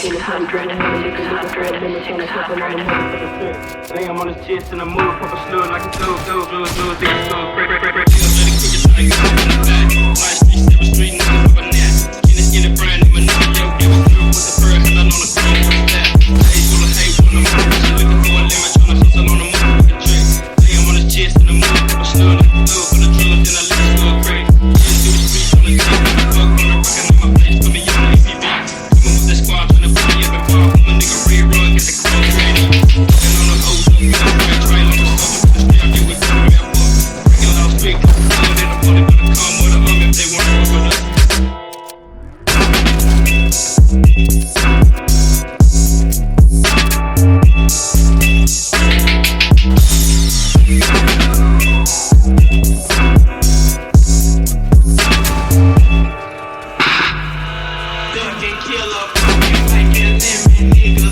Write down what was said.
Lay him on his chest and I move, pop a slow like a do, think it's so break, let it kick it, my street, niggas up a net. Get it brand, nigga, yo, give a crew with the first, and I know the crew, what's that? Hate full of hate, full of move, she looking for a limit, tryna hustle on the move, with a trick. Lay him on his chest and I move, pop a slow like a do, for the drugs, then I let it go break. Getting through the streets on the tape, fuck on the rockin' on my place, put me on the APB. Coming with the squad, tryna put me up and bar, from a nigga rerun, get the club ready. Fucking on the hoes, up, get a try like a sucker, with the strap, get with the rap up. Breaking loud street, good in the body, gonna come with a hug if they wanna fuck with us. Killer, fucking like a lemon, nigga.